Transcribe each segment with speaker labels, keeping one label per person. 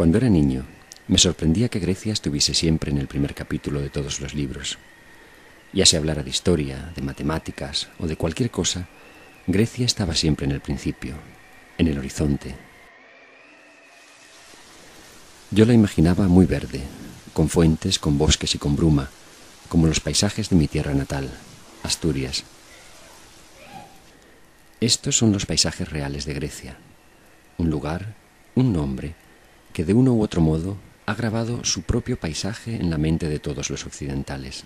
Speaker 1: Cuando era niño, me sorprendía que Grecia estuviese siempre en el primer capítulo de todos los libros. Ya se hablara de historia, de matemáticas o de cualquier cosa, Grecia estaba siempre en el principio, en el horizonte. Yo la imaginaba muy verde, con fuentes, con bosques y con bruma, como los paisajes de mi tierra natal, Asturias. Estos son los paisajes reales de Grecia, un lugar, un nombre, que de uno u otro modo ha grabado su propio paisaje en la mente de todos los occidentales.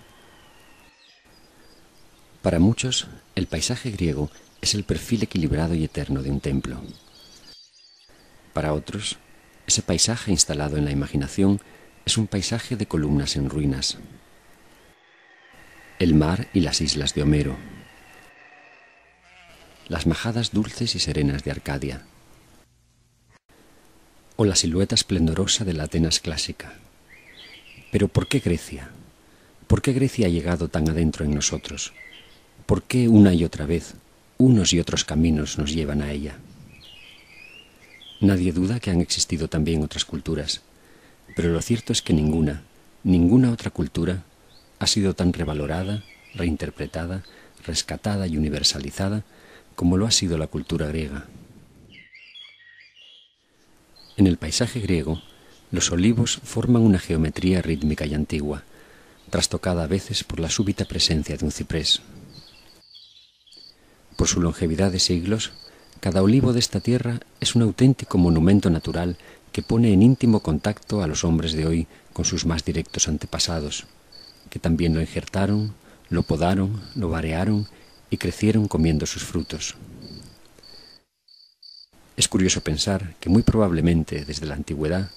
Speaker 1: Para muchos, el paisaje griego es el perfil equilibrado y eterno de un templo. Para otros, ese paisaje instalado en la imaginación es un paisaje de columnas en ruinas. El mar y las islas de Homero. Las majadas dulces y serenas de Arcadia. O la silueta esplendorosa de la Atenas clásica. Pero ¿por qué Grecia? ¿Por qué Grecia ha llegado tan adentro en nosotros? ¿Por qué una y otra vez, unos y otros caminos nos llevan a ella? Nadie duda que han existido también otras culturas, pero lo cierto es que ninguna otra cultura ha sido tan revalorada, reinterpretada, rescatada y universalizada como lo ha sido la cultura griega. En el paisaje griego, los olivos forman una geometría rítmica y antigua, trastocada a veces por la súbita presencia de un ciprés. Por su longevidad de siglos, cada olivo de esta tierra es un auténtico monumento natural que pone en íntimo contacto a los hombres de hoy con sus más directos antepasados, que también lo injertaron, lo podaron, lo varearon y crecieron comiendo sus frutos. Es curioso pensar que muy probablemente desde la antigüedad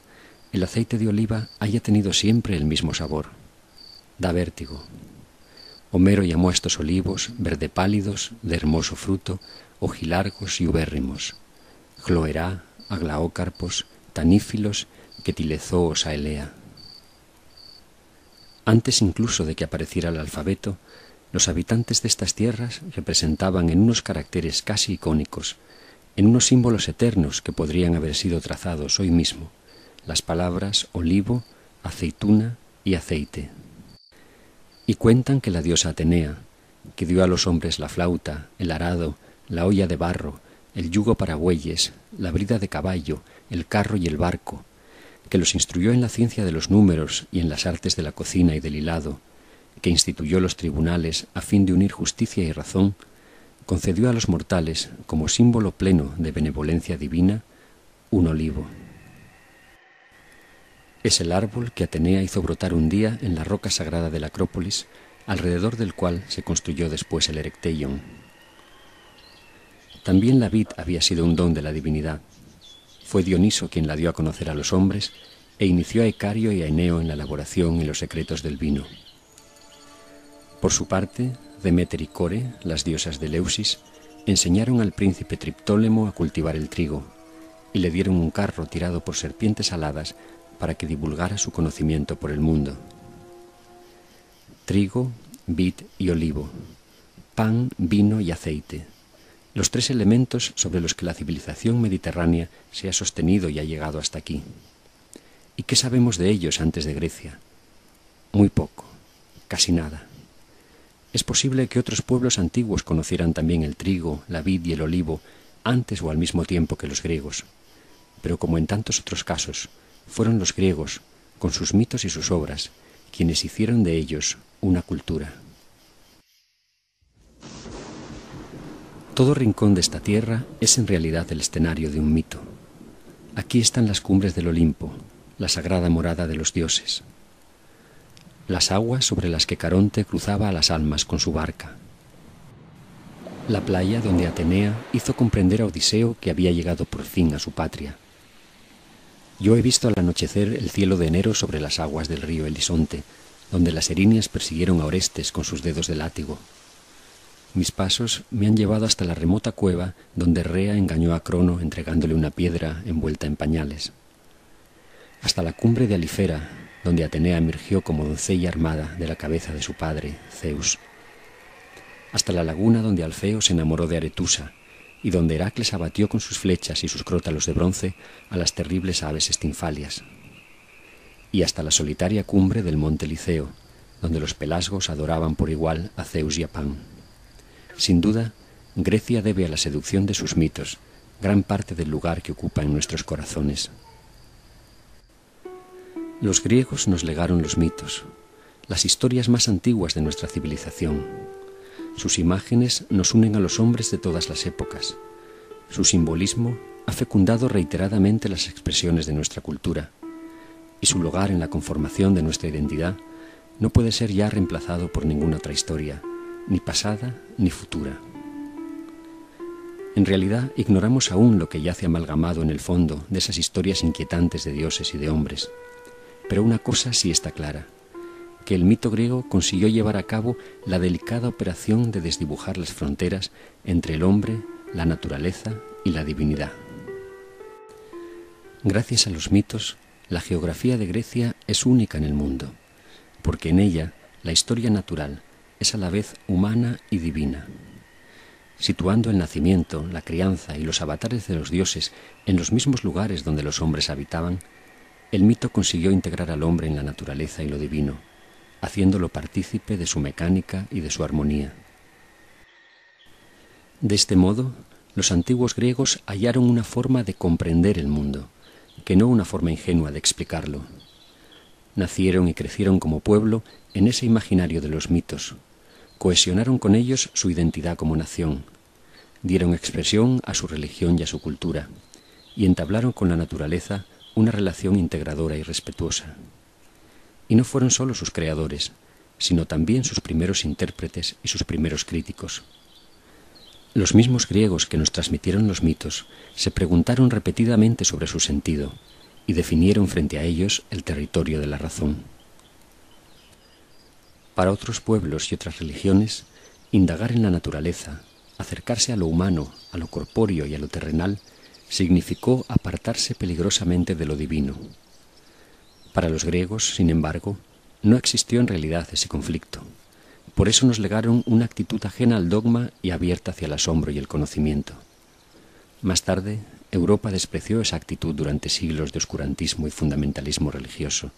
Speaker 1: el aceite de oliva haya tenido siempre el mismo sabor. Da vértigo. Homero llamó a estos olivos verde pálidos, de hermoso fruto, ojilargos y ubérrimos, Cloerá, aglaócarpos, tanífilos, quetilezoos aelea. Antes incluso de que apareciera el alfabeto, los habitantes de estas tierras representaban en unos caracteres casi icónicos, en unos símbolos eternos que podrían haber sido trazados hoy mismo, las palabras olivo, aceituna y aceite. Y cuentan que la diosa Atenea, que dio a los hombres la flauta, el arado, la olla de barro, el yugo para bueyes, la brida de caballo, el carro y el barco, que los instruyó en la ciencia de los números y en las artes de la cocina y del hilado, que instituyó los tribunales a fin de unir justicia y razón, concedió a los mortales, como símbolo pleno de benevolencia divina, un olivo. Es el árbol que Atenea hizo brotar un día en la roca sagrada de la Acrópolis, alrededor del cual se construyó después el Erecteion. También la vid había sido un don de la divinidad. Fue Dioniso quien la dio a conocer a los hombres e inició a Icario y a Eneo en la elaboración y los secretos del vino. Por su parte, Deméter y Core, las diosas de Eleusis, enseñaron al príncipe Triptólemo a cultivar el trigo y le dieron un carro tirado por serpientes aladas para que divulgara su conocimiento por el mundo. Trigo, vid y olivo, pan, vino y aceite, los tres elementos sobre los que la civilización mediterránea se ha sostenido y ha llegado hasta aquí. ¿Y qué sabemos de ellos antes de Grecia? Muy poco, casi nada. Es posible que otros pueblos antiguos conocieran también el trigo, la vid y el olivo antes o al mismo tiempo que los griegos, pero como en tantos otros casos, fueron los griegos, con sus mitos y sus obras, quienes hicieron de ellos una cultura. Todo rincón de esta tierra es en realidad el escenario de un mito. Aquí están las cumbres del Olimpo, la sagrada morada de los dioses. Las aguas sobre las que Caronte cruzaba a las almas con su barca. La playa donde Atenea hizo comprender a Odiseo que había llegado por fin a su patria. Yo he visto al anochecer el cielo de enero sobre las aguas del río Elisonte, donde las erinias persiguieron a Orestes con sus dedos de látigo. Mis pasos me han llevado hasta la remota cueva donde Rea engañó a Crono entregándole una piedra envuelta en pañales. Hasta la cumbre de Alifera, donde Atenea emergió como doncella armada de la cabeza de su padre, Zeus. Hasta la laguna donde Alfeo se enamoró de Aretusa, y donde Heracles abatió con sus flechas y sus crótalos de bronce a las terribles aves estinfalias, y hasta la solitaria cumbre del monte Liceo, donde los pelasgos adoraban por igual a Zeus y a Pan. Sin duda, Grecia debe a la seducción de sus mitos gran parte del lugar que ocupa en nuestros corazones. Los griegos nos legaron los mitos, las historias más antiguas de nuestra civilización. Sus imágenes nos unen a los hombres de todas las épocas. Su simbolismo ha fecundado reiteradamente las expresiones de nuestra cultura, y su lugar en la conformación de nuestra identidad no puede ser ya reemplazado por ninguna otra historia, ni pasada ni futura. En realidad, ignoramos aún lo que yace amalgamado en el fondo de esas historias inquietantes de dioses y de hombres. Pero una cosa sí está clara, que el mito griego consiguió llevar a cabo la delicada operación de desdibujar las fronteras entre el hombre, la naturaleza y la divinidad. Gracias a los mitos, la geografía de Grecia es única en el mundo, porque en ella la historia natural es a la vez humana y divina. Situando el nacimiento, la crianza y los avatares de los dioses en los mismos lugares donde los hombres habitaban, el mito consiguió integrar al hombre en la naturaleza y lo divino, haciéndolo partícipe de su mecánica y de su armonía. De este modo, los antiguos griegos hallaron una forma de comprender el mundo, que no una forma ingenua de explicarlo. Nacieron y crecieron como pueblo en ese imaginario de los mitos, cohesionaron con ellos su identidad como nación, dieron expresión a su religión y a su cultura, y entablaron con la naturaleza una relación integradora y respetuosa. Y no fueron solo sus creadores, sino también sus primeros intérpretes y sus primeros críticos. Los mismos griegos que nos transmitieron los mitos se preguntaron repetidamente sobre su sentido y definieron frente a ellos el territorio de la razón. Para otros pueblos y otras religiones, indagar en la naturaleza, acercarse a lo humano, a lo corpóreo y a lo terrenal, significó apartarse peligrosamente de lo divino. Para los griegos, sin embargo, no existió en realidad ese conflicto. Por eso nos legaron una actitud ajena al dogma y abierta hacia el asombro y el conocimiento. Más tarde, Europa despreció esa actitud durante siglos de oscurantismo y fundamentalismo religioso,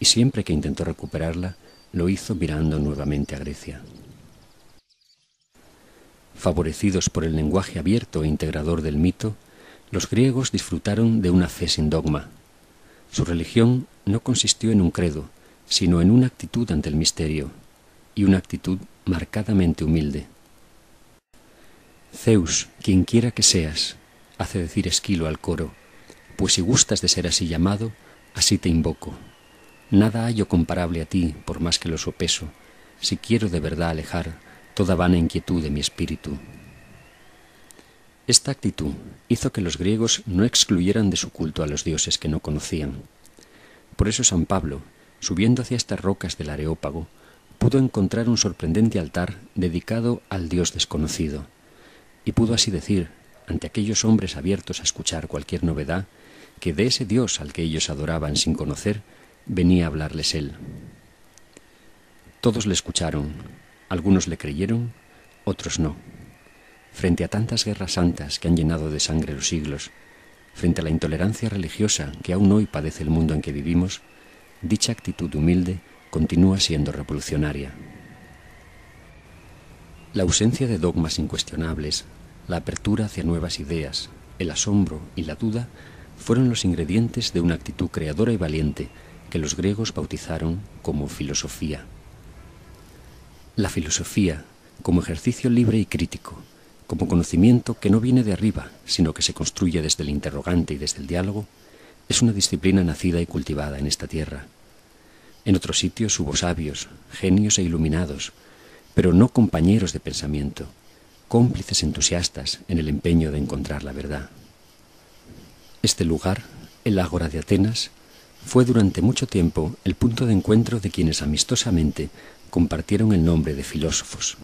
Speaker 1: y siempre que intentó recuperarla, lo hizo mirando nuevamente a Grecia. Favorecidos por el lenguaje abierto e integrador del mito, los griegos disfrutaron de una fe sin dogma. Su religión no consistió en un credo, sino en una actitud ante el misterio, y una actitud marcadamente humilde. Zeus, quien quiera que seas, hace decir Esquilo al coro, pues si gustas de ser así llamado, así te invoco. Nada hallo comparable a ti, por más que lo sopeso, si quiero de verdad alejar toda vana inquietud de mi espíritu. Esta actitud hizo que los griegos no excluyeran de su culto a los dioses que no conocían. Por eso San Pablo, subiendo hacia estas rocas del Areópago, pudo encontrar un sorprendente altar dedicado al Dios desconocido, y pudo así decir, ante aquellos hombres abiertos a escuchar cualquier novedad, que de ese Dios al que ellos adoraban sin conocer, venía a hablarles él. Todos le escucharon, algunos le creyeron, otros no. Frente a tantas guerras santas que han llenado de sangre los siglos, frente a la intolerancia religiosa que aún hoy padece el mundo en que vivimos, dicha actitud humilde continúa siendo revolucionaria. La ausencia de dogmas incuestionables, la apertura hacia nuevas ideas, el asombro y la duda fueron los ingredientes de una actitud creadora y valiente que los griegos bautizaron como filosofía. La filosofía, como ejercicio libre y crítico, como conocimiento que no viene de arriba, sino que se construye desde el interrogante y desde el diálogo, es una disciplina nacida y cultivada en esta tierra. En otros sitios hubo sabios, genios e iluminados, pero no compañeros de pensamiento, cómplices entusiastas en el empeño de encontrar la verdad. Este lugar, el Ágora de Atenas, fue durante mucho tiempo el punto de encuentro de quienes amistosamente compartieron el nombre de filósofos.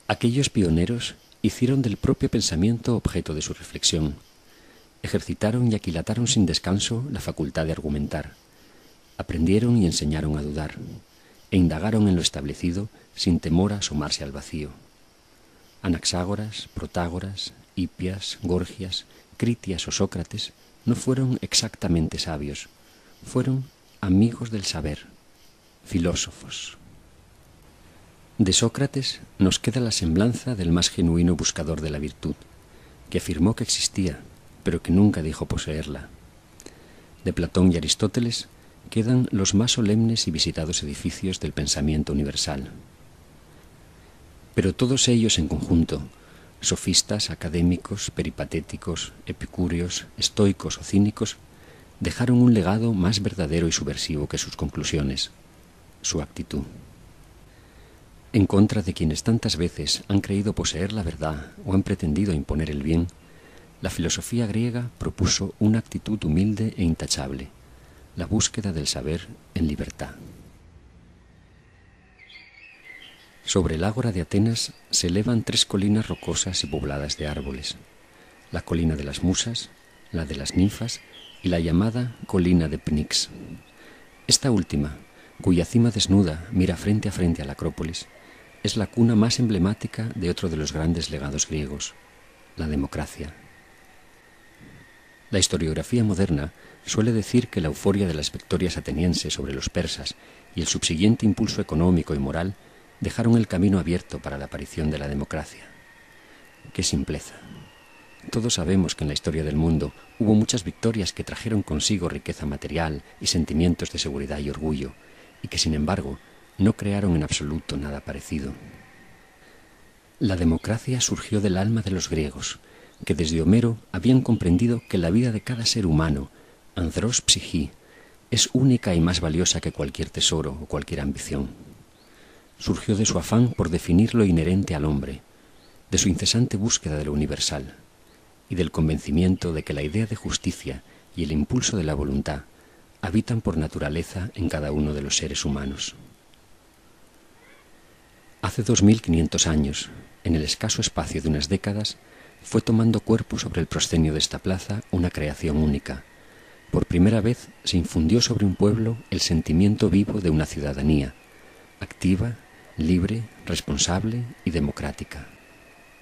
Speaker 1: Aquellos pioneros hicieron del propio pensamiento objeto de su reflexión, ejercitaron y aquilataron sin descanso la facultad de argumentar, aprendieron y enseñaron a dudar, e indagaron en lo establecido sin temor a asomarse al vacío. Anaxágoras, Protágoras, Hipias, Gorgias, Critias o Sócrates no fueron exactamente sabios, fueron amigos del saber, filósofos. De Sócrates nos queda la semblanza del más genuino buscador de la virtud, que afirmó que existía, pero que nunca dijo poseerla. De Platón y Aristóteles quedan los más solemnes y visitados edificios del pensamiento universal. Pero todos ellos en conjunto, sofistas, académicos, peripatéticos, epicúreos, estoicos o cínicos, dejaron un legado más verdadero y subversivo que sus conclusiones, su actitud. En contra de quienes tantas veces han creído poseer la verdad o han pretendido imponer el bien, la filosofía griega propuso una actitud humilde e intachable, la búsqueda del saber en libertad. Sobre el ágora de Atenas se elevan 3 colinas rocosas y pobladas de árboles, la colina de las musas, la de las ninfas y la llamada colina de Pnix. Esta última, cuya cima desnuda mira frente a la Acrópolis, es la cuna más emblemática de otro de los grandes legados griegos, la democracia. La historiografía moderna suele decir que la euforia de las victorias atenienses sobre los persas y el subsiguiente impulso económico y moral dejaron el camino abierto para la aparición de la democracia. ¡Qué simpleza! Todos sabemos que en la historia del mundo hubo muchas victorias que trajeron consigo riqueza material y sentimientos de seguridad y orgullo, y que sin embargo no crearon en absoluto nada parecido. La democracia surgió del alma de los griegos, que desde Homero habían comprendido que la vida de cada ser humano, anthros psychi, es única y más valiosa que cualquier tesoro o cualquier ambición. Surgió de su afán por definir lo inherente al hombre, de su incesante búsqueda de lo universal, y del convencimiento de que la idea de justicia y el impulso de la voluntad habitan por naturaleza en cada uno de los seres humanos. Hace 2500 años, en el escaso espacio de unas décadas, fue tomando cuerpo sobre el proscenio de esta plaza una creación única. Por primera vez se infundió sobre un pueblo el sentimiento vivo de una ciudadanía, activa, libre, responsable y democrática.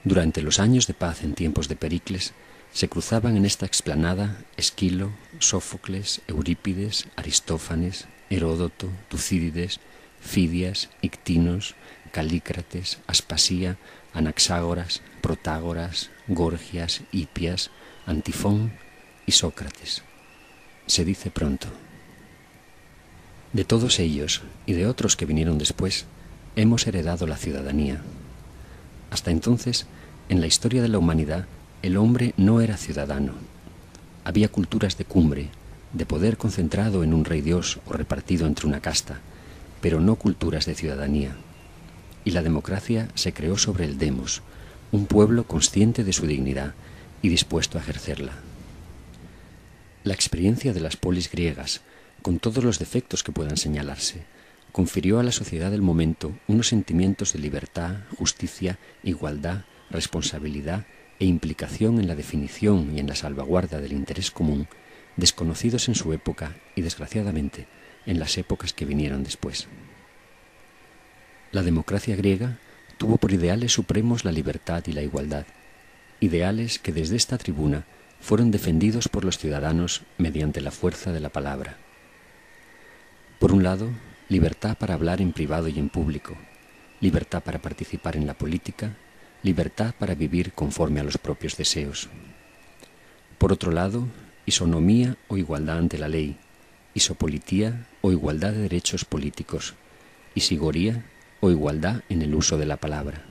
Speaker 1: Durante los años de paz en tiempos de Pericles, se cruzaban en esta explanada Esquilo, Sófocles, Eurípides, Aristófanes, Heródoto, Tucídides, Fidias, Ictinos, Calícrates, Aspasía, Anaxágoras, Protágoras, Gorgias, Hipias, Antifón y Sócrates. Se dice pronto. De todos ellos y de otros que vinieron después, hemos heredado la ciudadanía. Hasta entonces, en la historia de la humanidad, el hombre no era ciudadano. Había culturas de cumbre, de poder concentrado en un rey dios o repartido entre una casta, pero no culturas de ciudadanía. Y la democracia se creó sobre el demos, un pueblo consciente de su dignidad y dispuesto a ejercerla. La experiencia de las polis griegas, con todos los defectos que puedan señalarse, confirió a la sociedad del momento unos sentimientos de libertad, justicia, igualdad, responsabilidad e implicación en la definición y en la salvaguarda del interés común, desconocidos en su época y, desgraciadamente, en las épocas que vinieron después. La democracia griega tuvo por ideales supremos la libertad y la igualdad, ideales que desde esta tribuna fueron defendidos por los ciudadanos mediante la fuerza de la palabra. Por un lado, libertad para hablar en privado y en público, libertad para participar en la política, libertad para vivir conforme a los propios deseos. Por otro lado, isonomía o igualdad ante la ley, isopolitía o igualdad de derechos políticos, isigoría o igualdad en el uso de la palabra.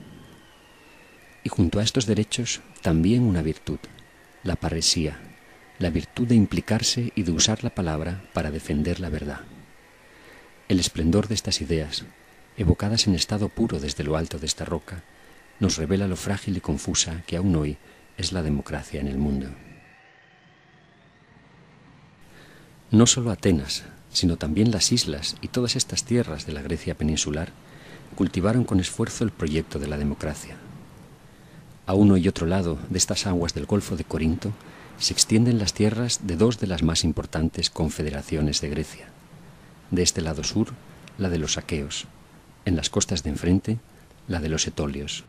Speaker 1: Y junto a estos derechos, también una virtud, la parresía, la virtud de implicarse y de usar la palabra para defender la verdad. El esplendor de estas ideas, evocadas en estado puro desde lo alto de esta roca, nos revela lo frágil y confusa que aún hoy es la democracia en el mundo. No solo Atenas, sino también las islas y todas estas tierras de la Grecia peninsular cultivaron con esfuerzo el proyecto de la democracia. A uno y otro lado de estas aguas del Golfo de Corinto se extienden las tierras de 2 de las más importantes confederaciones de Grecia. De este lado sur, la de los aqueos, en las costas de enfrente, la de los etolios.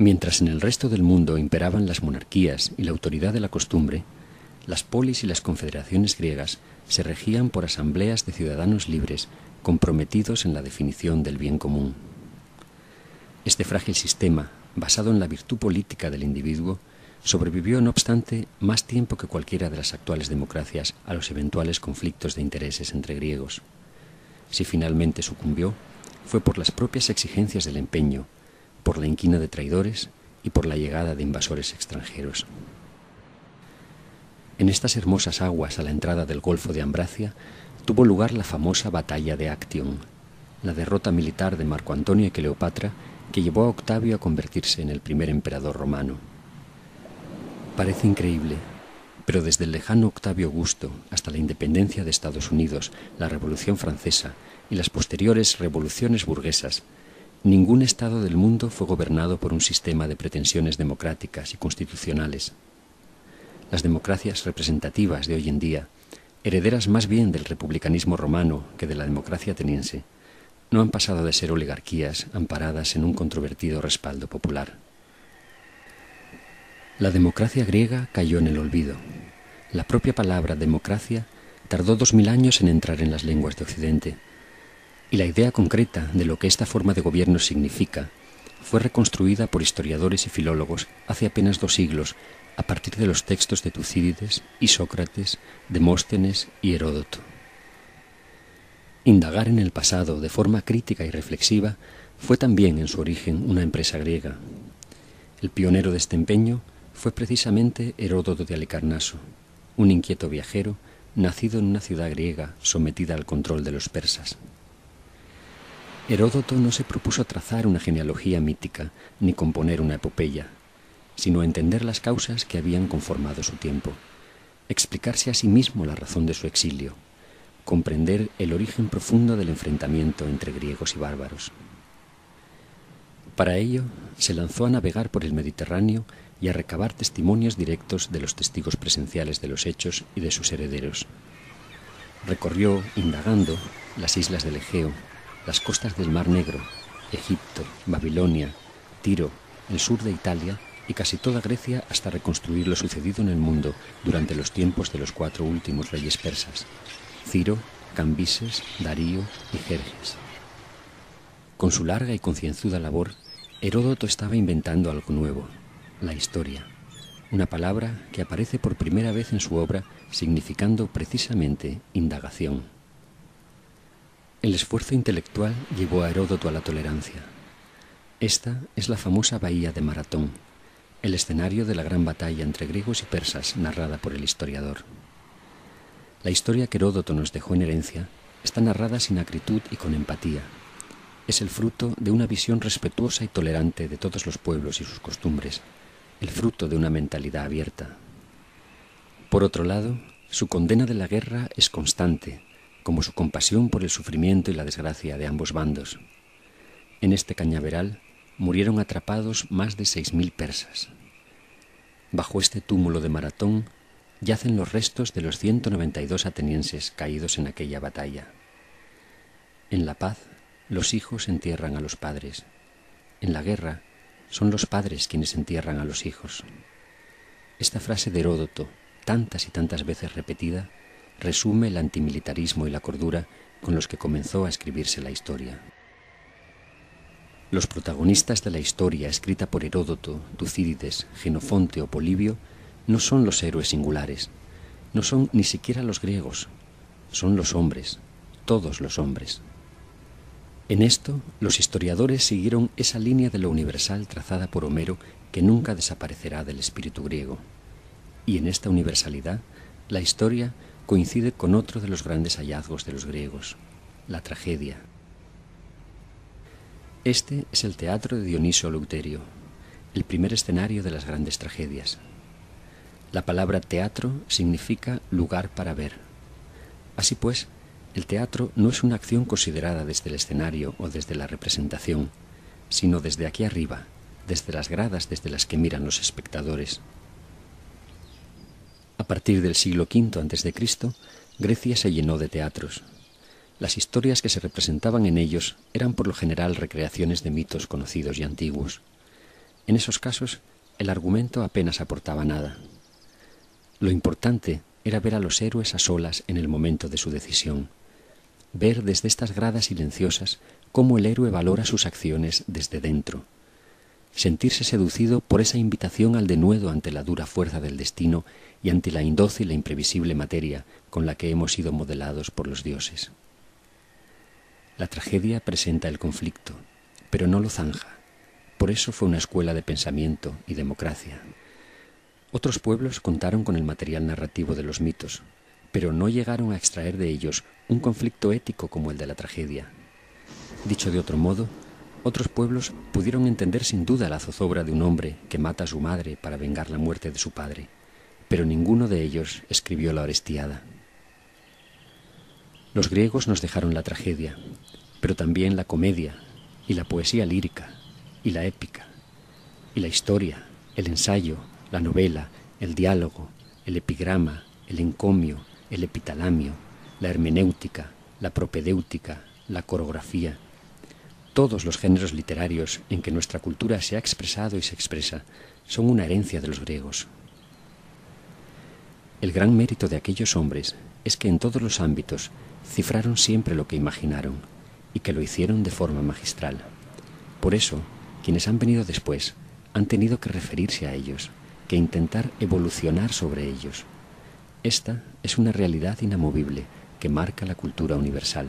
Speaker 1: Mientras en el resto del mundo imperaban las monarquías y la autoridad de la costumbre, las polis y las confederaciones griegas se regían por asambleas de ciudadanos libres comprometidos en la definición del bien común. Este frágil sistema, basado en la virtud política del individuo, sobrevivió, no obstante, más tiempo que cualquiera de las actuales democracias a los eventuales conflictos de intereses entre griegos. Si finalmente sucumbió, fue por las propias exigencias del empeño, por la inquina de traidores y por la llegada de invasores extranjeros. En estas hermosas aguas a la entrada del Golfo de Ambracia tuvo lugar la famosa batalla de Actium, la derrota militar de Marco Antonio y Cleopatra que llevó a Octavio a convertirse en el primer emperador romano. Parece increíble, pero desde el lejano Octavio Augusto hasta la independencia de Estados Unidos, la Revolución Francesa y las posteriores revoluciones burguesas, ningún estado del mundo fue gobernado por un sistema de pretensiones democráticas y constitucionales. Las democracias representativas de hoy en día, herederas más bien del republicanismo romano que de la democracia ateniense, no han pasado de ser oligarquías amparadas en un controvertido respaldo popular. La democracia griega cayó en el olvido. La propia palabra democracia tardó 2000 años en entrar en las lenguas de Occidente, y la idea concreta de lo que esta forma de gobierno significa fue reconstruida por historiadores y filólogos hace apenas 2 siglos a partir de los textos de Tucídides, Isócrates, Demóstenes y Heródoto. Indagar en el pasado de forma crítica y reflexiva fue también en su origen una empresa griega. El pionero de este empeño fue precisamente Heródoto de Halicarnaso, un inquieto viajero nacido en una ciudad griega sometida al control de los persas. Heródoto no se propuso trazar una genealogía mítica ni componer una epopeya, sino entender las causas que habían conformado su tiempo, explicarse a sí mismo la razón de su exilio, comprender el origen profundo del enfrentamiento entre griegos y bárbaros. Para ello, se lanzó a navegar por el Mediterráneo y a recabar testimonios directos de los testigos presenciales de los hechos y de sus herederos. Recorrió, indagando, las islas del Egeo, las costas del Mar Negro, Egipto, Babilonia, Tiro, el sur de Italia y casi toda Grecia hasta reconstruir lo sucedido en el mundo durante los tiempos de los 4 últimos reyes persas, Ciro, Cambises, Darío y Jerjes. Con su larga y concienzuda labor, Heródoto estaba inventando algo nuevo, la historia, una palabra que aparece por primera vez en su obra significando precisamente indagación. El esfuerzo intelectual llevó a Heródoto a la tolerancia. Esta es la famosa bahía de Maratón, el escenario de la gran batalla entre griegos y persas narrada por el historiador. La historia que Heródoto nos dejó en herencia está narrada sin acritud y con empatía. Es el fruto de una visión respetuosa y tolerante de todos los pueblos y sus costumbres, el fruto de una mentalidad abierta. Por otro lado, su condena de la guerra es constante, como su compasión por el sufrimiento y la desgracia de ambos bandos. En este cañaveral murieron atrapados más de 6000 persas. Bajo este túmulo de Maratón yacen los restos de los 192 atenienses caídos en aquella batalla. En la paz, los hijos entierran a los padres. En la guerra, son los padres quienes entierran a los hijos. Esta frase de Heródoto, tantas y tantas veces repetida, resume el antimilitarismo y la cordura con los que comenzó a escribirse la historia. Los protagonistas de la historia escrita por Heródoto, Tucídides, Jenofonte o Polibio no son los héroes singulares, no son ni siquiera los griegos, son los hombres, todos los hombres. En esto, los historiadores siguieron esa línea de lo universal trazada por Homero que nunca desaparecerá del espíritu griego. Y en esta universalidad, la historia coincide con otro de los grandes hallazgos de los griegos, la tragedia. Este es el teatro de Dionisio Eleuterio, el primer escenario de las grandes tragedias. La palabra teatro significa lugar para ver. Así pues, el teatro no es una acción considerada desde el escenario o desde la representación, sino desde aquí arriba, desde las gradas desde las que miran los espectadores. A partir del siglo V a.C., Grecia se llenó de teatros. Las historias que se representaban en ellos eran por lo general recreaciones de mitos conocidos y antiguos. En esos casos, el argumento apenas aportaba nada. Lo importante era ver a los héroes a solas en el momento de su decisión, ver desde estas gradas silenciosas cómo el héroe valora sus acciones desde dentro, sentirse seducido por esa invitación al denuedo ante la dura fuerza del destino y ante la indócil e imprevisible materia con la que hemos sido modelados por los dioses. La tragedia presenta el conflicto, pero no lo zanja. Por eso fue una escuela de pensamiento y democracia. Otros pueblos contaron con el material narrativo de los mitos, pero no llegaron a extraer de ellos un conflicto ético como el de la tragedia. Dicho de otro modo, otros pueblos pudieron entender sin duda la zozobra de un hombre que mata a su madre para vengar la muerte de su padre, pero ninguno de ellos escribió la Orestiada. Los griegos nos dejaron la tragedia, pero también la comedia y la poesía lírica y la épica y la historia, el ensayo, la novela, el diálogo, el epigrama, el encomio, el epitalamio, la hermenéutica, la propedéutica, la coreografía. Todos los géneros literarios en que nuestra cultura se ha expresado y se expresa son una herencia de los griegos. El gran mérito de aquellos hombres es que en todos los ámbitos cifraron siempre lo que imaginaron y que lo hicieron de forma magistral. Por eso, quienes han venido después han tenido que referirse a ellos, que intentar evolucionar sobre ellos. Esta es una realidad inamovible que marca la cultura universal.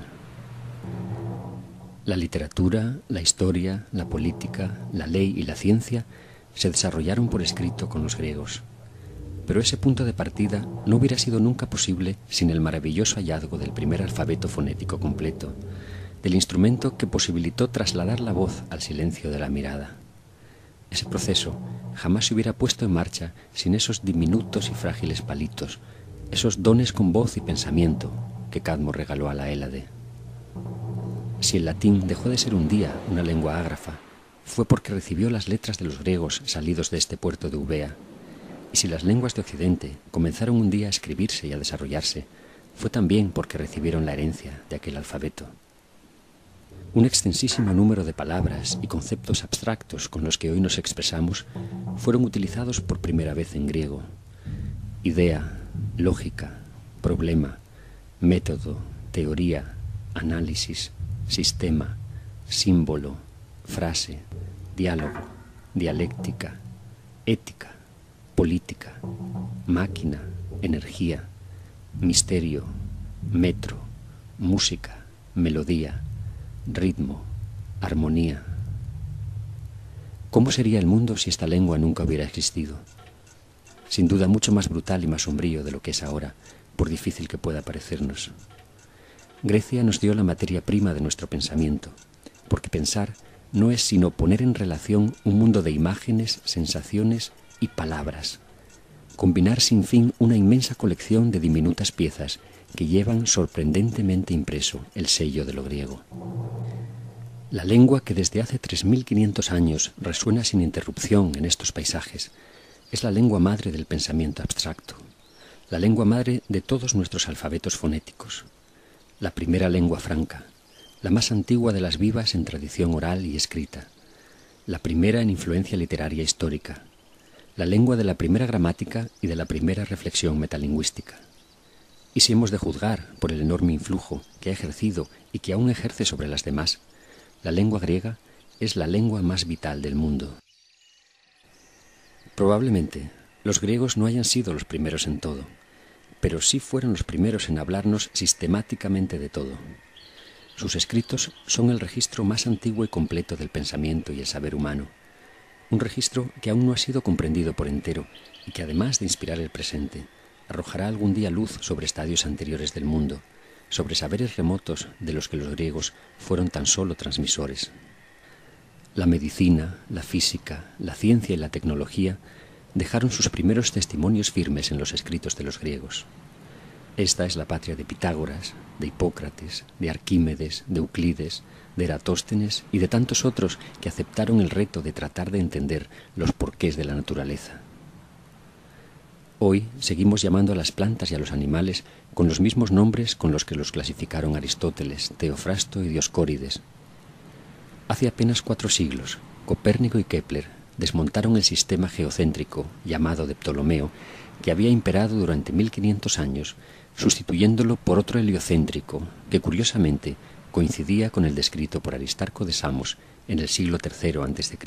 Speaker 1: La literatura, la historia, la política, la ley y la ciencia se desarrollaron por escrito con los griegos. Pero ese punto de partida no hubiera sido nunca posible sin el maravilloso hallazgo del primer alfabeto fonético completo, del instrumento que posibilitó trasladar la voz al silencio de la mirada. Ese proceso jamás se hubiera puesto en marcha sin esos diminutos y frágiles palitos, esos dones con voz y pensamiento que Cadmo regaló a la Hélade. Si el latín dejó de ser un día una lengua ágrafa, fue porque recibió las letras de los griegos salidos de este puerto de Eubea. Y si las lenguas de Occidente comenzaron un día a escribirse y a desarrollarse, fue también porque recibieron la herencia de aquel alfabeto. Un extensísimo número de palabras y conceptos abstractos con los que hoy nos expresamos fueron utilizados por primera vez en griego. Idea, lógica, problema, método, teoría, análisis, sistema, símbolo, frase, diálogo, dialéctica, ética, política, máquina, energía, misterio, metro, música, melodía, ritmo, armonía. ¿Cómo sería el mundo si esta lengua nunca hubiera existido? Sin duda mucho más brutal y más sombrío de lo que es ahora, por difícil que pueda parecernos. Grecia nos dio la materia prima de nuestro pensamiento, porque pensar no es sino poner en relación un mundo de imágenes, sensaciones y palabras, combinar sin fin una inmensa colección de diminutas piezas que llevan sorprendentemente impreso el sello de lo griego. La lengua que desde hace 3.500 años resuena sin interrupción en estos paisajes es la lengua madre del pensamiento abstracto, la lengua madre de todos nuestros alfabetos fonéticos, la primera lengua franca, la más antigua de las vivas en tradición oral y escrita, la primera en influencia literaria histórica, la lengua de la primera gramática y de la primera reflexión metalingüística. Y si hemos de juzgar por el enorme influjo que ha ejercido y que aún ejerce sobre las demás, la lengua griega es la lengua más vital del mundo. Probablemente los griegos no hayan sido los primeros en todo, pero sí fueron los primeros en hablarnos sistemáticamente de todo. Sus escritos son el registro más antiguo y completo del pensamiento y el saber humano, un registro que aún no ha sido comprendido por entero y que, además de inspirar el presente, arrojará algún día luz sobre estadios anteriores del mundo, sobre saberes remotos de los que los griegos fueron tan solo transmisores. La medicina, la física, la ciencia y la tecnología dejaron sus primeros testimonios firmes en los escritos de los griegos. Esta es la patria de Pitágoras, de Hipócrates, de Arquímedes, de Euclides, de Eratóstenes y de tantos otros que aceptaron el reto de tratar de entender los porqués de la naturaleza. Hoy seguimos llamando a las plantas y a los animales con los mismos nombres con los que los clasificaron Aristóteles, Teofrasto y Dioscórides. Hace apenas 4 siglos, Copérnico y Kepler desmontaron el sistema geocéntrico llamado de Ptolomeo, que había imperado durante 1500 años, sustituyéndolo por otro heliocéntrico que curiosamente coincidía con el descrito por Aristarco de Samos en el siglo III a.C.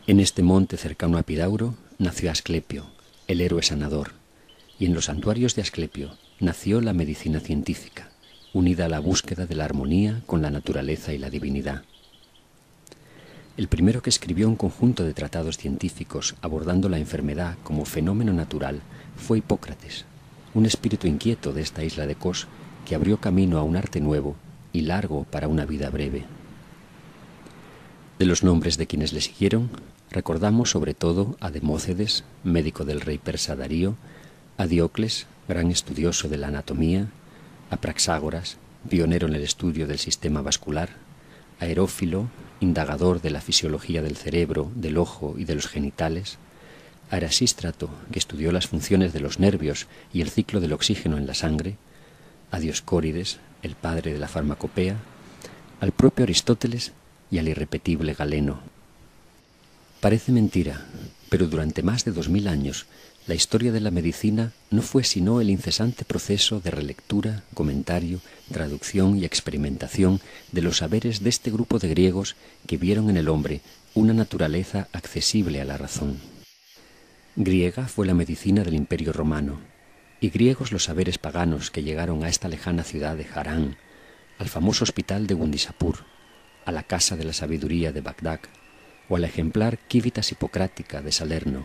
Speaker 1: En este monte cercano a Epidauro nació Asclepio, el héroe sanador, y en los santuarios de Asclepio nació la medicina científica, unida a la búsqueda de la armonía con la naturaleza y la divinidad. El primero que escribió un conjunto de tratados científicos abordando la enfermedad como fenómeno natural fue Hipócrates, un espíritu inquieto de esta isla de Kos que abrió camino a un arte nuevo y largo para una vida breve. De los nombres de quienes le siguieron, recordamos sobre todo a Demócedes, médico del rey persa Darío, a Diocles, gran estudioso de la anatomía, a Praxágoras, pionero en el estudio del sistema vascular, a Herófilo, indagador de la fisiología del cerebro, del ojo y de los genitales, a Erasístrato, que estudió las funciones de los nervios y el ciclo del oxígeno en la sangre, a Dioscórides, el padre de la farmacopea, al propio Aristóteles y al irrepetible Galeno. Parece mentira, pero durante más de 2000 años la historia de la medicina no fue sino el incesante proceso de relectura, comentario, traducción y experimentación de los saberes de este grupo de griegos que vieron en el hombre una naturaleza accesible a la razón. Griega fue la medicina del Imperio Romano, y griegos los saberes paganos que llegaron a esta lejana ciudad de Harán, al famoso hospital de Gundisapur, a la casa de la sabiduría de Bagdad, o a la ejemplar Civitas Hipocrática de Salerno.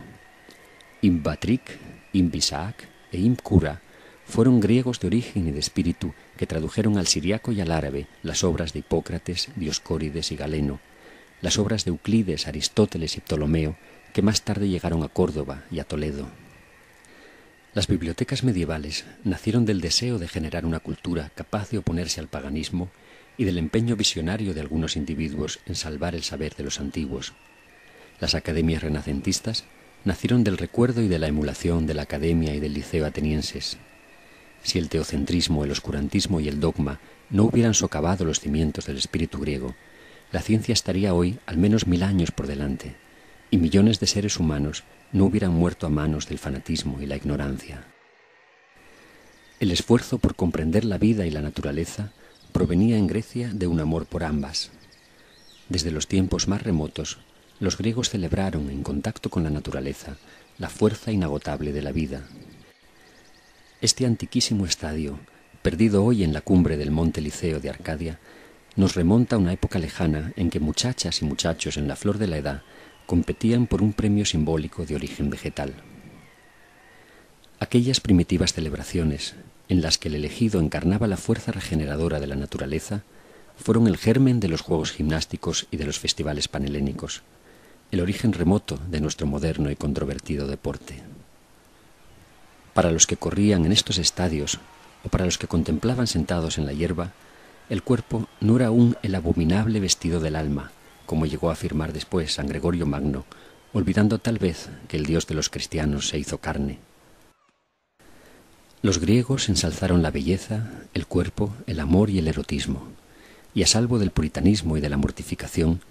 Speaker 1: Imbatric, Imbisac e Imcura fueron griegos de origen y de espíritu que tradujeron al siriaco y al árabe las obras de Hipócrates, Dioscórides y Galeno, las obras de Euclides, Aristóteles y Ptolomeo, que más tarde llegaron a Córdoba y a Toledo. Las bibliotecas medievales nacieron del deseo de generar una cultura capaz de oponerse al paganismo y del empeño visionario de algunos individuos en salvar el saber de los antiguos. Las academias renacentistas nacieron del recuerdo y de la emulación de la academia y del liceo atenienses. Si el teocentrismo, el oscurantismo y el dogma no hubieran socavado los cimientos del espíritu griego, la ciencia estaría hoy al menos 1000 años por delante, y millones de seres humanos no hubieran muerto a manos del fanatismo y la ignorancia. El esfuerzo por comprender la vida y la naturaleza provenía en Grecia de un amor por ambas. Desde los tiempos más remotos, los griegos celebraron, en contacto con la naturaleza, la fuerza inagotable de la vida. Este antiquísimo estadio, perdido hoy en la cumbre del monte Liceo de Arcadia, nos remonta a una época lejana en que muchachas y muchachos en la flor de la edad competían por un premio simbólico de origen vegetal. Aquellas primitivas celebraciones, en las que el elegido encarnaba la fuerza regeneradora de la naturaleza, fueron el germen de los juegos gimnásticos y de los festivales panhelénicos, el origen remoto de nuestro moderno y controvertido deporte. Para los que corrían en estos estadios, o para los que contemplaban sentados en la hierba, el cuerpo no era aún el abominable vestido del alma, como llegó a afirmar después San Gregorio Magno, olvidando tal vez que el Dios de los cristianos se hizo carne. Los griegos ensalzaron la belleza, el cuerpo, el amor y el erotismo, y a salvo del puritanismo y de la mortificación,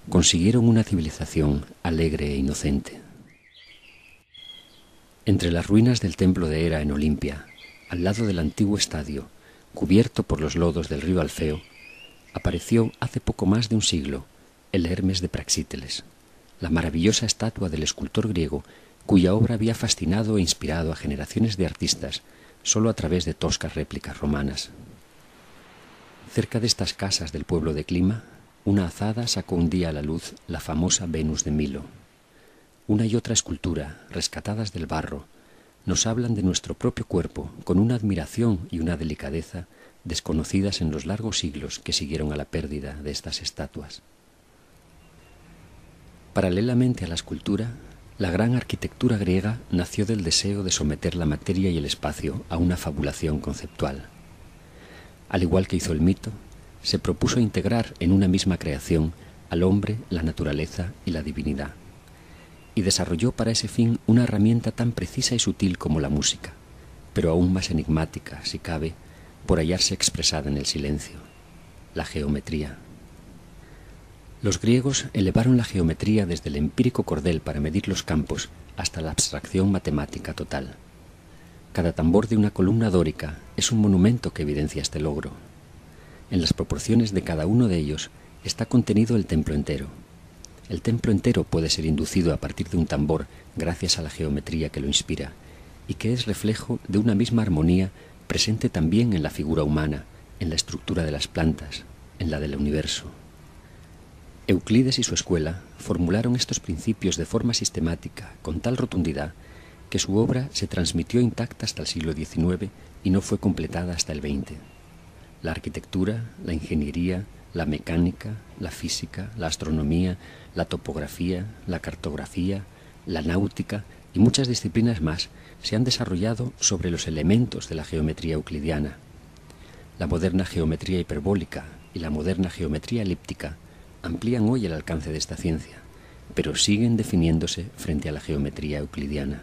Speaker 1: consiguieron una civilización alegre e inocente. Entre las ruinas del templo de Hera en Olimpia, al lado del antiguo estadio, cubierto por los lodos del río Alfeo, apareció hace poco más de un siglo el Hermes de Praxíteles, la maravillosa estatua del escultor griego cuya obra había fascinado e inspirado a generaciones de artistas solo a través de toscas réplicas romanas. Cerca de estas casas del pueblo de Clima, una azada sacó un día a la luz la famosa Venus de Milo. Una y otra escultura, rescatadas del barro, nos hablan de nuestro propio cuerpo con una admiración y una delicadeza desconocidas en los largos siglos que siguieron a la pérdida de estas estatuas. Paralelamente a la escultura, la gran arquitectura griega nació del deseo de someter la materia y el espacio a una fabulación conceptual. Al igual que hizo el mito, se propuso integrar en una misma creación al hombre, la naturaleza y la divinidad, y desarrolló para ese fin una herramienta tan precisa y sutil como la música, pero aún más enigmática, si cabe, por hallarse expresada en el silencio: la geometría. Los griegos elevaron la geometría desde el empírico cordel para medir los campos hasta la abstracción matemática total. Cada tambor de una columna dórica es un monumento que evidencia este logro. En las proporciones de cada uno de ellos está contenido el templo entero. El templo entero puede ser inducido a partir de un tambor gracias a la geometría que lo inspira, y que es reflejo de una misma armonía presente también en la figura humana, en la estructura de las plantas, en la del universo. Euclides y su escuela formularon estos principios de forma sistemática, con tal rotundidad, que su obra se transmitió intacta hasta el siglo XIX y no fue completada hasta el XX. La arquitectura, la ingeniería, la mecánica, la física, la astronomía, la topografía, la cartografía, la náutica y muchas disciplinas más se han desarrollado sobre los elementos de la geometría euclidiana. La moderna geometría hiperbólica y la moderna geometría elíptica amplían hoy el alcance de esta ciencia, pero siguen definiéndose frente a la geometría euclidiana.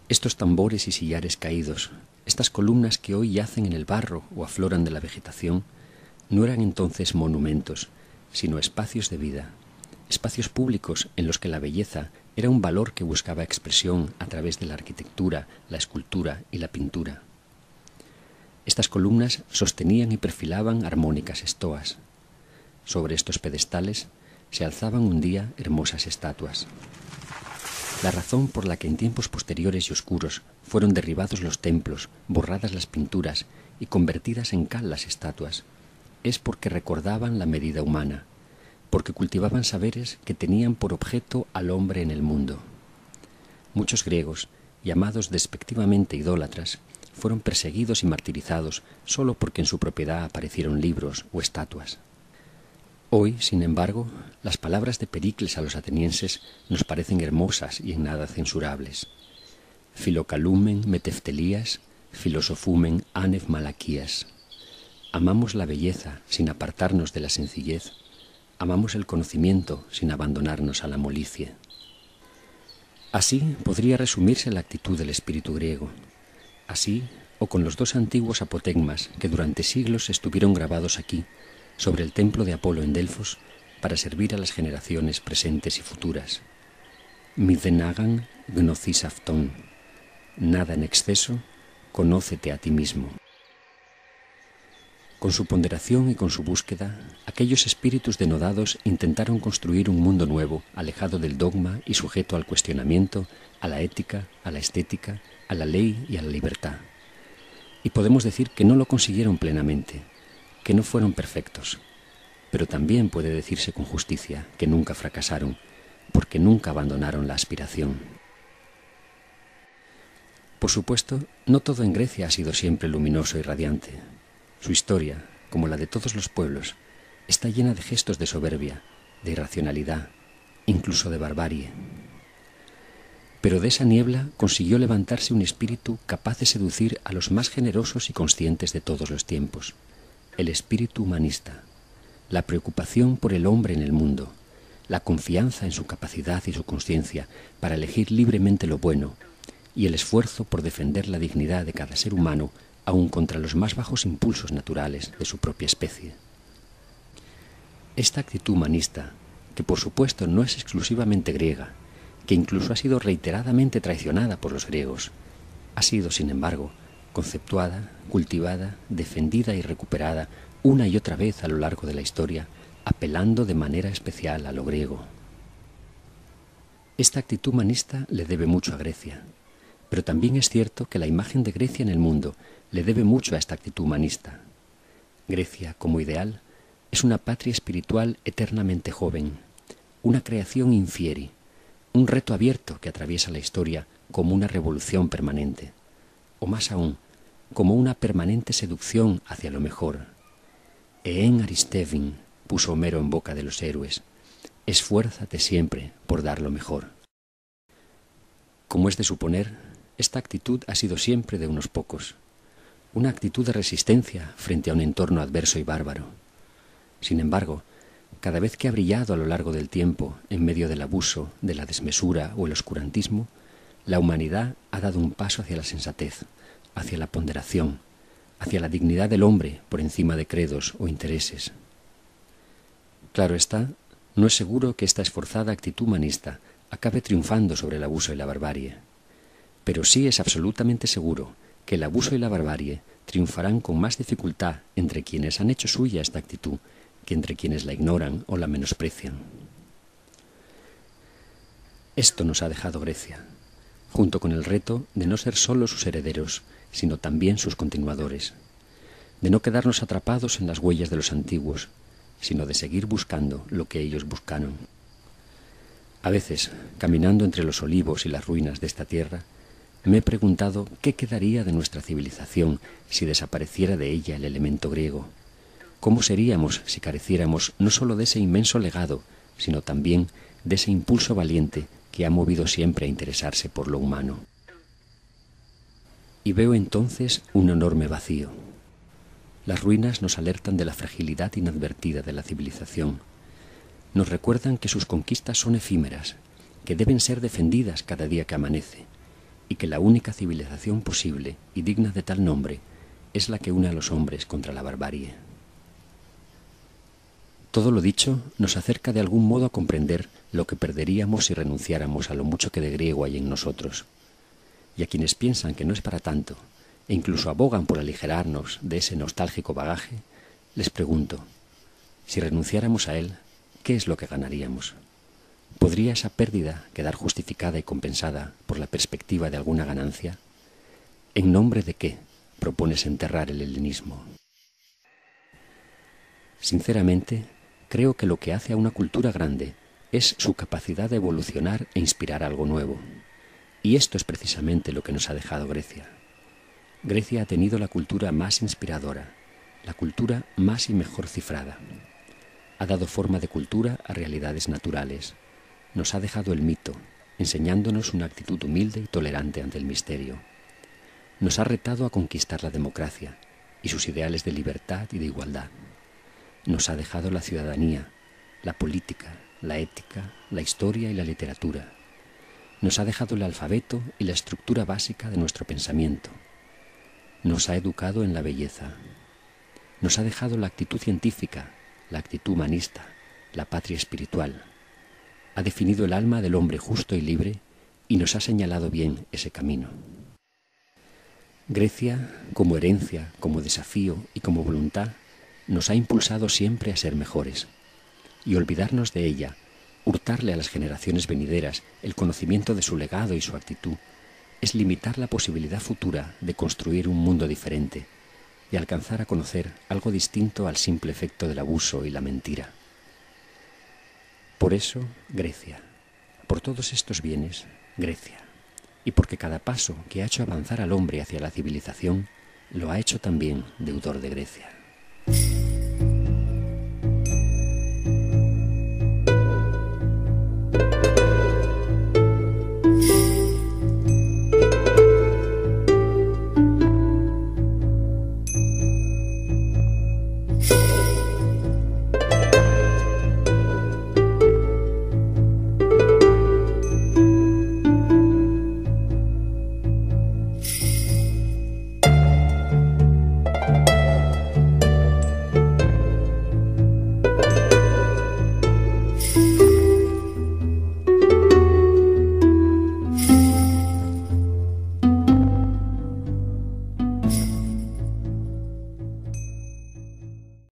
Speaker 1: Estos tambores y sillares caídos, estas columnas que hoy yacen en el barro o afloran de la vegetación, no eran entonces monumentos, sino espacios de vida, espacios públicos en los que la belleza era un valor que buscaba expresión a través de la arquitectura, la escultura y la pintura. Estas columnas sostenían y perfilaban armónicas estoas. Sobre estos pedestales se alzaban un día hermosas estatuas. La razón por la que en tiempos posteriores y oscuros fueron derribados los templos, borradas las pinturas y convertidas en cal las estatuas, es porque recordaban la medida humana, porque cultivaban saberes que tenían por objeto al hombre en el mundo. Muchos griegos, llamados despectivamente idólatras, fueron perseguidos y martirizados solo porque en su propiedad aparecieron libros o estatuas. Hoy, sin embargo, las palabras de Pericles a los atenienses nos parecen hermosas y en nada censurables. Filocalumen meteftelías, filosofumen anef malaquías. Amamos la belleza sin apartarnos de la sencillez. Amamos el conocimiento sin abandonarnos a la molicie. Así podría resumirse la actitud del espíritu griego. Así, o con los dos antiguos apotegmas que durante siglos estuvieron grabados aquí, sobre el templo de Apolo en Delfos, para servir a las generaciones presentes y futuras. Midenagan gnosis afton. Nada en exceso, conócete a ti mismo. Con su ponderación y con su búsqueda, aquellos espíritus denodados intentaron construir un mundo nuevo, alejado del dogma y sujeto al cuestionamiento, a la ética, a la estética, a la ley y a la libertad. Y podemos decir que no lo consiguieron plenamente, que no fueron perfectos, pero también puede decirse con justicia que nunca fracasaron, porque nunca abandonaron la aspiración. Por supuesto, no todo en Grecia ha sido siempre luminoso y radiante. Su historia, como la de todos los pueblos, está llena de gestos de soberbia, de irracionalidad, incluso de barbarie. Pero de esa niebla consiguió levantarse un espíritu capaz de seducir a los más generosos y conscientes de todos los tiempos. El espíritu humanista, la preocupación por el hombre en el mundo, la confianza en su capacidad y su conciencia para elegir libremente lo bueno y el esfuerzo por defender la dignidad de cada ser humano aun contra los más bajos impulsos naturales de su propia especie. Esta actitud humanista, que por supuesto no es exclusivamente griega, que incluso ha sido reiteradamente traicionada por los griegos, ha sido, sin embargo, conceptuada, cultivada, defendida y recuperada una y otra vez a lo largo de la historia, apelando de manera especial a lo griego. Esta actitud humanista le debe mucho a Grecia, pero también es cierto que la imagen de Grecia en el mundo le debe mucho a esta actitud humanista. Grecia, como ideal, es una patria espiritual eternamente joven, una creación infieri, un reto abierto que atraviesa la historia como una revolución permanente, o más aún, como una permanente seducción hacia lo mejor. En Aristevin, puso Homero en boca de los héroes, esfuérzate siempre por dar lo mejor. Como es de suponer, esta actitud ha sido siempre de unos pocos, una actitud de resistencia frente a un entorno adverso y bárbaro. Sin embargo, cada vez que ha brillado a lo largo del tiempo, en medio del abuso, de la desmesura o el oscurantismo, la humanidad ha dado un paso hacia la sensatez, hacia la ponderación, hacia la dignidad del hombre por encima de credos o intereses. Claro está, no es seguro que esta esforzada actitud humanista acabe triunfando sobre el abuso y la barbarie. Pero sí es absolutamente seguro que el abuso y la barbarie triunfarán con más dificultad entre quienes han hecho suya esta actitud que entre quienes la ignoran o la menosprecian. Esto nos ha dejado Grecia, junto con el reto de no ser solo sus herederos, sino también sus continuadores, de no quedarnos atrapados en las huellas de los antiguos, sino de seguir buscando lo que ellos buscaron. A veces, caminando entre los olivos y las ruinas de esta tierra, me he preguntado qué quedaría de nuestra civilización si desapareciera de ella el elemento griego. ¿Cómo seríamos si careciéramos no solo de ese inmenso legado, sino también de ese impulso valiente que ha movido siempre a interesarse por lo humano? Y veo entonces un enorme vacío. Las ruinas nos alertan de la fragilidad inadvertida de la civilización. Nos recuerdan que sus conquistas son efímeras, que deben ser defendidas cada día que amanece, y que la única civilización posible y digna de tal nombre es la que une a los hombres contra la barbarie. Todo lo dicho nos acerca de algún modo a comprender lo que perderíamos si renunciáramos a lo mucho que de griego hay en nosotros. Y a quienes piensan que no es para tanto, e incluso abogan por aligerarnos de ese nostálgico bagaje, les pregunto, si renunciáramos a él, ¿qué es lo que ganaríamos? ¿Podría esa pérdida quedar justificada y compensada por la perspectiva de alguna ganancia? ¿En nombre de qué propones enterrar el helenismo? Sinceramente, creo que lo que hace a una cultura grande es su capacidad de evolucionar e inspirar algo nuevo. Y esto es precisamente lo que nos ha dejado Grecia. Grecia ha tenido la cultura más inspiradora, la cultura más y mejor cifrada. Ha dado forma de cultura a realidades naturales. Nos ha dejado el mito, enseñándonos una actitud humilde y tolerante ante el misterio. Nos ha retado a conquistar la democracia y sus ideales de libertad y de igualdad. Nos ha dejado la ciudadanía, la política, la ética, la historia y la literatura. Nos ha dejado el alfabeto y la estructura básica de nuestro pensamiento. Nos ha educado en la belleza. Nos ha dejado la actitud científica, la actitud humanista, la patria espiritual. Ha definido el alma del hombre justo y libre y nos ha señalado bien ese camino. Grecia, como herencia, como desafío y como voluntad, nos ha impulsado siempre a ser mejores. Y olvidarnos de ella, hurtarle a las generaciones venideras el conocimiento de su legado y su actitud, es limitar la posibilidad futura de construir un mundo diferente y alcanzar a conocer algo distinto al simple efecto del abuso y la mentira. Por eso, Grecia. Por todos estos bienes, Grecia. Y porque cada paso que ha hecho avanzar al hombre hacia la civilización, lo ha hecho también deudor de Grecia.